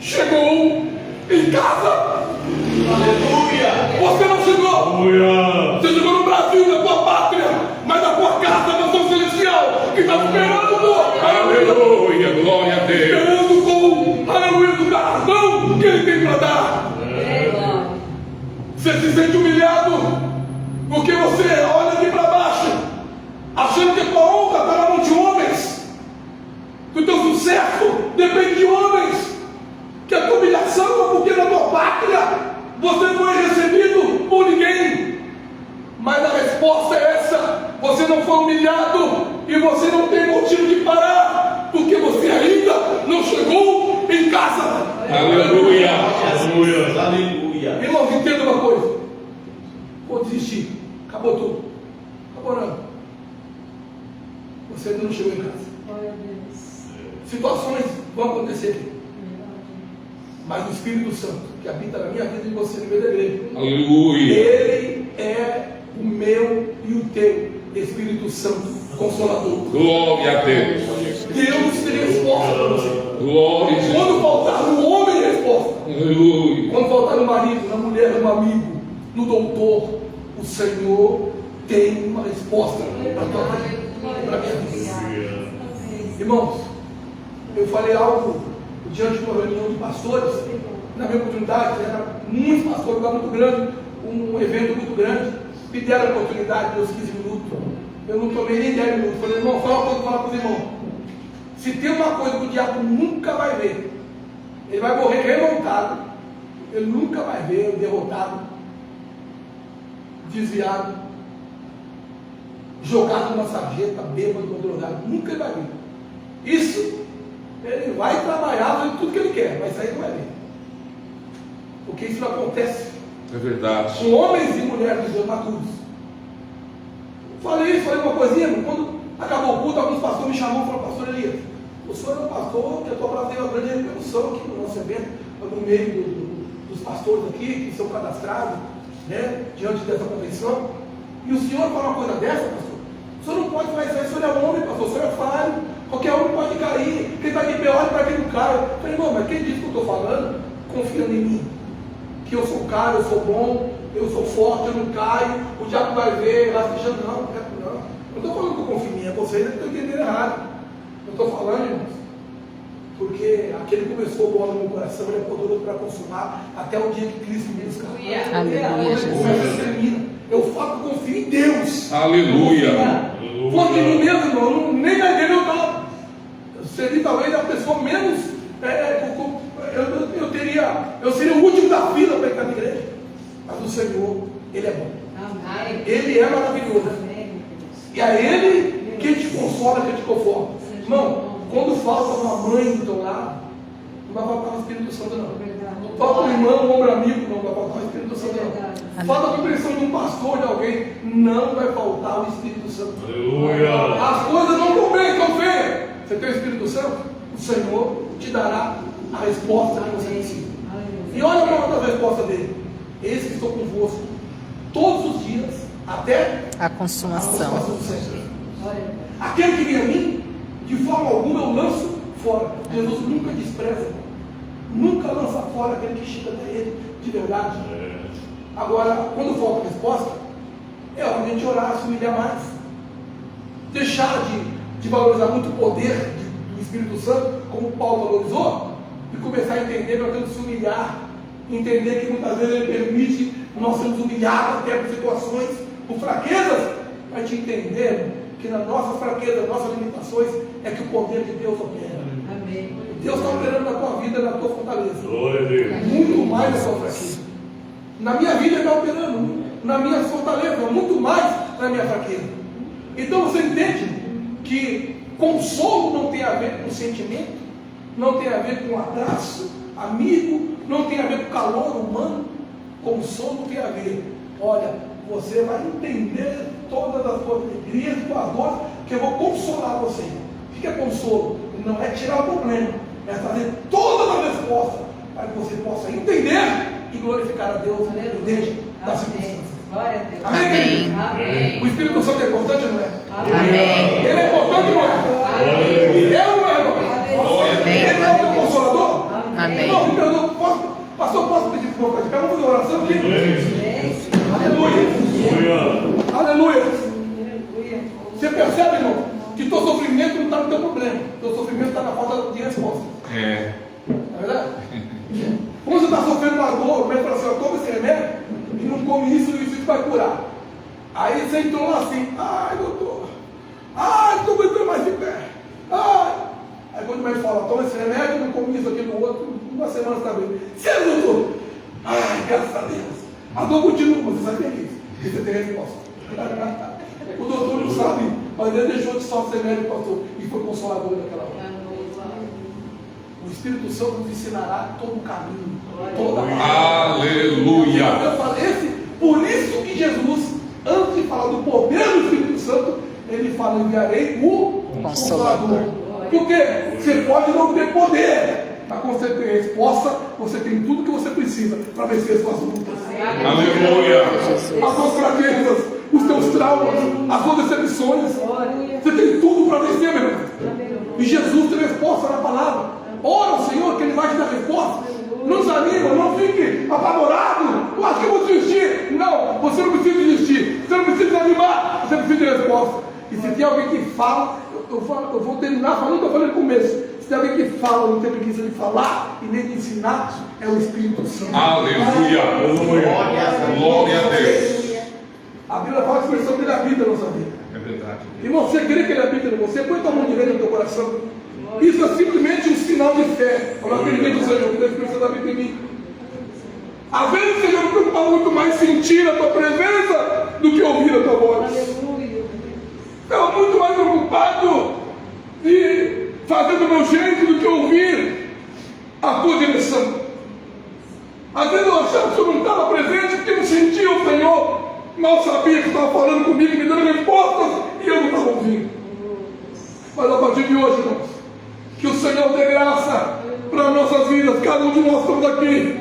chegou em casa. Aleluia. Você não chegou. Aleluia. Você chegou no Brasil, na tua pátria, mas na tua casa, na tua celestial, que está esperando. Aleluia. Glória a Deus. Esperando com aleluia do galardão que ele tem para dar. Você se sente humilhado porque você olha aqui para baixo, achando que a tua honra está na mão de homens, que o teu sucesso depende de homens, que a tua humilhação é porque na tua pátria você não é recebido por ninguém. Mas a resposta é essa: você não foi humilhado e você não tem motivo de parar, porque você ainda não chegou em casa. Aleluia. Aleluia. Aleluia. Irmãos, entenda uma coisa: vou desistir, acabou tudo, acabou não. Você ainda não chegou em casa. Situações vão acontecer, mas o Espírito Santo que habita na minha vida e você no meio da igreja, Aleluia. ele é o meu e o teu Espírito Santo Consolador. Glória a Deus. Deus tem resposta para você. Glória a Deus. Quando faltar no homem, resposta. Aleluia. Quando faltar no marido, na mulher, no amigo, no doutor, o Senhor tem uma resposta para a tua vida, para a minha vida. Irmãos, eu falei algo diante de uma reunião de pastores, na minha oportunidade, era muitos pastores, um lugar muito grande, um evento muito grande, me deram a oportunidade dos 15 minutos. Eu não tomei nem 10 minutos. Falei, irmão, fala uma coisa para os irmãos. Se tem uma coisa que o diabo nunca vai ver, ele vai morrer revoltado, ele nunca vai ver derrotado, desviado, jogado numa sarjeta, bêbado, drogado. Nunca ele vai ver. Isso, ele vai trabalhar fazendo tudo que ele quer, mas isso aí não vai ver. Porque isso não acontece É verdade. com homens e mulheres de Deus maduros. Falei uma coisinha, quando acabou o culto, alguns pastores me chamaram e falaram: pastor Elias, o senhor é um pastor que a tua palavra tem uma grande repercussão aqui no nosso evento, no meio dos pastores aqui, que são cadastrados, né, diante dessa convenção. E o senhor fala uma coisa dessa, pastor? O senhor não pode fazer isso aí, o senhor é homem, pastor, o senhor é falho. Qualquer homem pode cair. Quem está de pé, olha para quem não cai. Eu falei, irmão, mas quem disse que eu estou falando? Confiando em mim. Que eu sou caro, eu sou bom, eu sou forte, eu não caio. O diabo vai ver, vai fechando. Não. Eu estou falando que eu confio em mim, é vocês que estão entendendo errado. Eu estou falando, irmãos, porque aquele que começou o bom no meu coração, ele é poderoso para consumar até o dia que Cristo me buscar. Aleluia, Jesus. Eu falo que confio em Deus. Aleluia. Porque em mim mesmo, irmão, nem na igreja eu estava. Seria talvez a pessoa menos. Eu seria o último da fila para entrar na igreja. Mas o Senhor, Ele é bom. Amém. Ele é maravilhoso. Amém. E é Ele quem te consola, quem te conforta. Irmão, quando falta uma mãe do teu lado, não vai faltar o Espírito Santo, não. Falta um irmão, um ombro amigo, não vai faltar o Espírito Santo, não. Falta a compreensão de um pastor, de alguém, não vai faltar o Espírito Santo. Aleluia. As coisas não estão bem, estão feias. Você tem o Espírito Santo? O Senhor te dará a resposta que você precisa. E olha para outra resposta dele. Eis que estou convosco todos os dias, até A consumação. do século. Aquele que vem a mim, de forma alguma eu lanço fora. Jesus nunca despreza, nunca lança fora aquele que chega até ele, de verdade. Agora, quando falta resposta, é hora de a gente orar, se humilhar mais. Deixar de valorizar muito o poder do Espírito Santo, como Paulo valorizou, e começar a entender que nós temos que se humilhar. Entender que muitas vezes Ele permite nós sermos humilhados até por situações, por fraquezas, para te entender que na nossa fraqueza, nas nossas limitações, é que o poder de Deus opera. Amém. Deus está operando na tua vida, na tua fortaleza. Glória a Deus. Muito mais na tua fraqueza. Na minha vida Ele está operando, na minha fortaleza, muito mais na minha fraqueza. Então você entende que consolo não tem a ver com sentimento, não tem a ver com abraço, amigo, não tem a ver com calor humano. Consolo tem a ver, olha, você vai entender todas as suas alegrias, tuas dores, que eu vou consolar você. O que é consolo? Não é tirar o problema, é trazer todas as respostas para que você possa entender e glorificar a Deus desde das circunstâncias. Glória a Deus. Amém? Amém. O Espírito Santo é importante, não é? Amém. Ele é importante, não é? Ele é ou não é, irmão? Amém. Ele é o teu consolador? Amém. Irmão, me perdoa, pastor, posso pedir por favor? Vamos fazer uma oração aqui? Aleluia. Aleluia. Você percebe, irmão, que teu sofrimento não está no teu problema. Teu sofrimento está na falta de resposta. É. Não é verdade? Quando você está sofrendo uma dor, o médico fala assim, ó, toma esse remédio e não come isso vai curar. Aí você entrou lá assim, ai doutor, ai, não estou aguentando mais de pé. Ai. Aí quando o médico fala, toma esse remédio, não come isso, aquilo, outro, uma semana você está bem. Sério, doutor? Ai, graças a Deus. A dor continua, mas você sabe o que é isso? E você tem resposta. O doutor não sabe, mas ele deixou de só ser médico, pastor, e foi consolador naquela hora. O Espírito Santo nos ensinará todo o caminho, toda a palavra. Aleluia. Eu falei, por isso que Jesus, antes de falar do poder do Espírito Santo, ele fala, enviarei o Consolador. Porque você pode não ter poder, mas quando você tem resposta, você tem tudo que você precisa para vencer as suas lutas. Aleluia. As suas fraquezas, os teus traumas, as suas decepções. Você tem tudo para vencer, meu irmão. E Jesus tem resposta na palavra. Ora ao Senhor que Ele vai te dar resposta. Não desanima, não fique apavorado. Eu acho que eu vou desistir. Não, você não precisa desistir. Você não precisa desanimar. Você precisa de resposta. E se tem alguém que fala, eu vou terminar falando o que eu falei no começo. Se tem alguém que fala, não tem preguiça de falar e nem de ensinar, é o Espírito Santo. Aleluia. Glória a Deus. A Bíblia fala que a expressão dele habita na nossa vida. É verdade. Irmão, você crê que Ele habita em você? Põe tua mão direita no teu coração. Isso é simplesmente um sinal de fé. Fala, acredito, Senhor, que Deus precisa habita em mim. Às vezes o Senhor preocupa muito mais sentir a tua presença do que ouvir a tua voz. Estava muito mais preocupado de fazer do meu jeito do que ouvir a tua direção. Às vezes eu achava que o Senhor não estava presente porque não sentia o Senhor. Mal sabia que estava falando comigo, me dando respostas e eu não estava ouvindo. Mas a partir de hoje, irmãos, que o Senhor dê graça para nossas vidas, cada um de nós estamos aqui.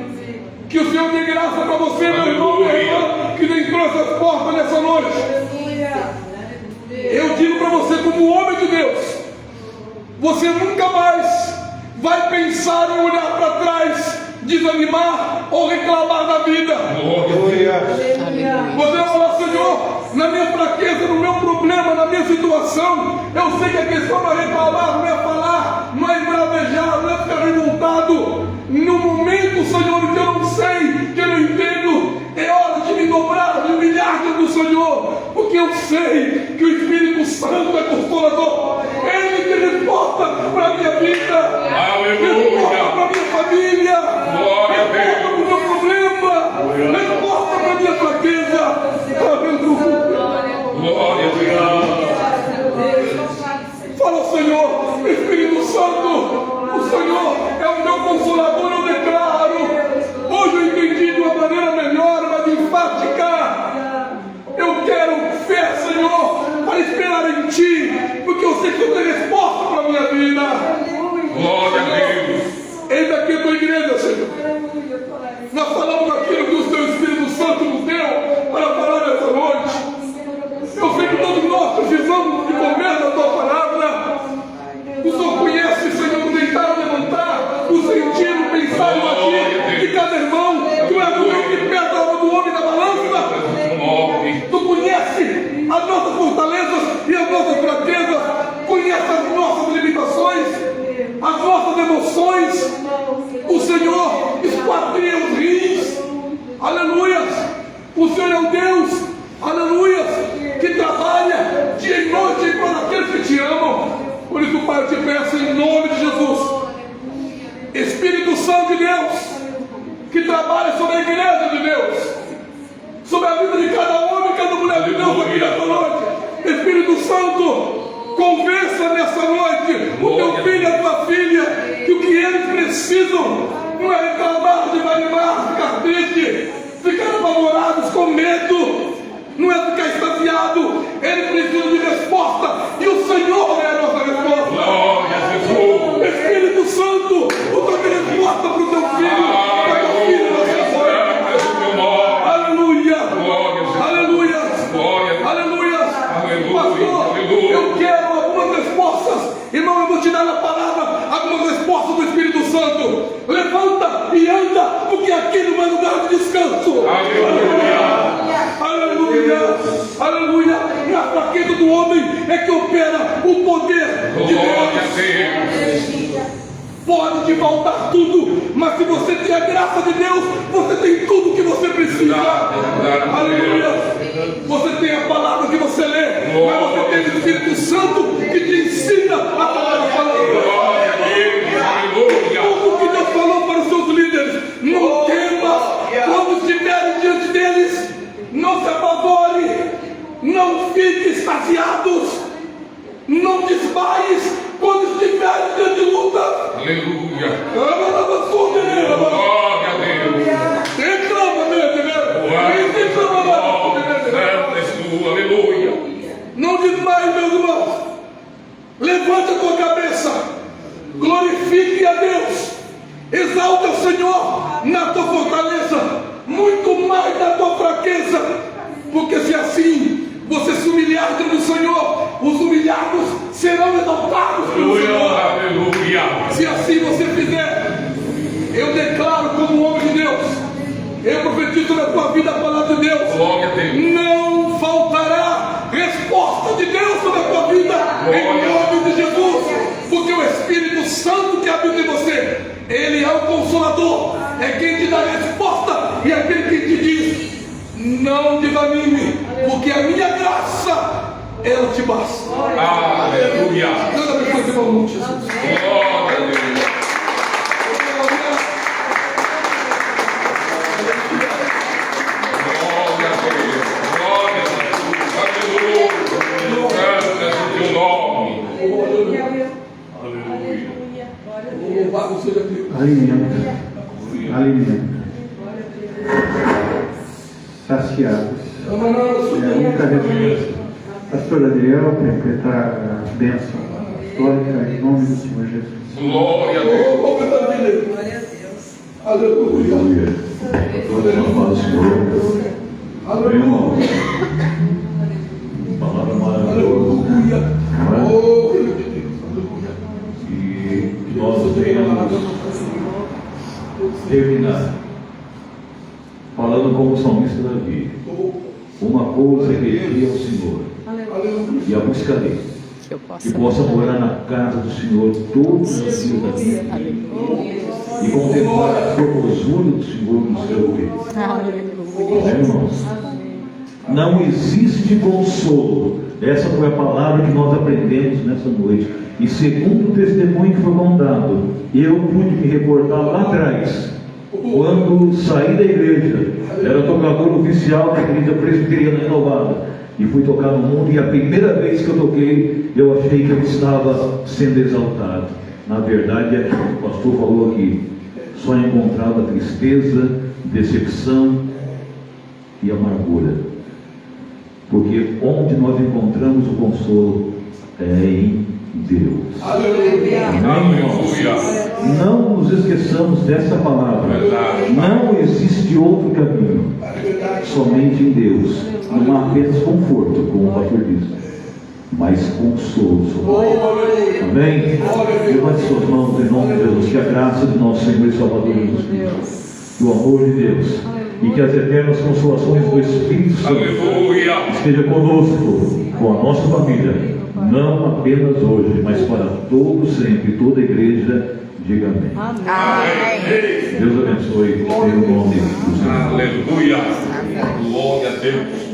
Que o Senhor dê graça para você, meu irmão, minha irmã, que entrou essas portas nessa noite. Eu você nunca mais vai pensar em olhar para trás, desanimar ou reclamar da vida. Glória. Você vai falar: Senhor, na minha fraqueza, no meu problema, na minha situação, eu sei que a questão não é reclamar, não é falar, não é esbravejar, não é ficar revoltado. No momento, Senhor, que eu não sei, que eu não entendo, é hora de me dobrar, de humilhar diante do Senhor, porque eu sei que o Espírito Santo é consolador. Ele tem resposta para a minha vida, resposta para a minha família, resposta para o meu problema, resposta para a minha fraqueza. Aleluia. Glória a Deus. Fala: Senhor, Espírito Santo, o Senhor é o meu consolador, eu declaro. Hoje eu entendi de uma maneira melhor, mais enfática. Eu quero fé, Senhor, para esperar em Ti, porque eu sei que eu tenho resposta para a minha vida. Glória a Deus. Eis aqui a tua igreja, Senhor. Nós falamos aquilo que o Teu Espírito Santo nos deu para falar nessa noite. Eu sei que todos nós precisamos de comer da Tua palavra. O Senhor conhece, Senhor, o deitar, o levantar, o sentir, o pensar, o agir de cada irmão. Tu és o meu que pesa a alma do homem na balança. Tu conhece as nossas fortalezas e as nossas fraquezas. Conhece as nossas limitações, as nossas emoções. O Senhor esquadrinha os rins. Aleluia. O Senhor é o Deus, aleluia, que trabalha dia e noite em prol daqueles que te amam. Por isso, Pai, eu te peço em nome de Jesus, Espírito Santo de Deus, que trabalha sobre a igreja de Deus, sobre a vida de cada homem e cada mulher de Deus aqui nessa noite. Espírito Santo, convença nessa noite o teu filho e a tua filha que o que eles precisam não é reclamar, desanimar, ficar triste, ficar apavorados com medo, não é ficar extasiado. Ele precisa de resposta e o Senhor é a nossa resposta. Glória a Jesus. Espírito Santo, o Senhor tem resposta para o teu filho, para a tua filha, aleluia, aleluia, aleluia. Pastor, eu quero algumas respostas, irmão. Eu vou te dar na palavra algumas respostas do Espírito Santo. Levanta e anda, porque aqui não é lugar de descanso. Aleluia, aleluia. Na fraqueza do homem é que opera o poder de Deus. Pode te faltar tudo, mas se você tem a graça de Deus, você tem tudo que você precisa. Aleluia. Você tem a palavra que você lê, mas você tem o Espírito Santo que te ensina a falar a palavra. Tudo que Deus falou para os seus líderes, não tema quando estiverem diante deles. Não se apavore, não fique extasiados, não desmaies quando estiverem diante de luta. Aleluia. Glória a Deus. Reclama, aleluia. não desmaie, meus irmãos. Levante a tua cabeça, glorifique a Deus, exalte o Senhor na tua fortaleza, muito mais na tua fraqueza, porque se assim você se humilhar diante do Senhor, os humilhados serão exaltados pelo Senhor. Aleluia. Se assim você fizer, eu declaro como homem de Deus, eu profetizo na tua vida a palavra de Deus. Glória a Deus. Não faltará resposta de Deus sobre a tua vida, em nome de Jesus, porque o Espírito Santo que habita em você, Ele é o Consolador, é quem te dá a resposta e é aquele que te diz: não desanime, porque a minha graça, ela te basta. Aleluia. Deus abençoe esse irmão, Jesus. Glória a Deus. Glória a Deus. Glória a Deus. Aleluia. Santo é o teu nome. Aleluia. Louvado seja Deus. Alimento. Alimento. Saciados. É a única resposta. Pastor Adriel, interpretar a bênção apostólica em nome do Senhor Jesus. Glória a Deus. Glória a Deus. Aleluia. Todos amados Senhor, Aleluia. palavra maravilhosa. Aleluia. Oh, glória a Deus. Aleluia. salmista Davi: uma coisa pedirei ao Senhor, e a buscarei, Que eu que possa. possa morar na casa do Senhor todos os dias da minha vida, Aleluia. e contemplar a formosura do Senhor no seu reino. Aleluia. Irmãos, não existe consolo. Essa foi a palavra que nós aprendemos nessa noite. E segundo o testemunho que foi contado, eu pude me recordar lá atrás, quando saí da igreja, era tocador oficial da igreja presbiteriana renovada, e fui tocar no mundo, e a primeira vez que eu toquei, eu achei que eu estava sendo exaltado. Na verdade, é o pastor falou aqui, só encontrava tristeza, decepção e amargura. Porque onde nós encontramos o consolo é em Deus. Aleluia. Amém, irmãos? Aleluia. Não nos esqueçamos dessa palavra. Verdade. Não existe outro caminho, somente em Deus. Não há apenas conforto, como o pastor disse, mas consolo. Amém? Levante suas mãos em nome de Jesus. Que a graça de nosso Senhor e Salvador Jesus Cristo, que o amor de Deus e que as eternas consolações do Espírito Santo Aleluia. esteja conosco, com a nossa família, não apenas hoje, mas para todo sempre. Toda a igreja diga amém. Amém. Deus abençoe em nome do Senhor. Aleluia. Glória a Deus.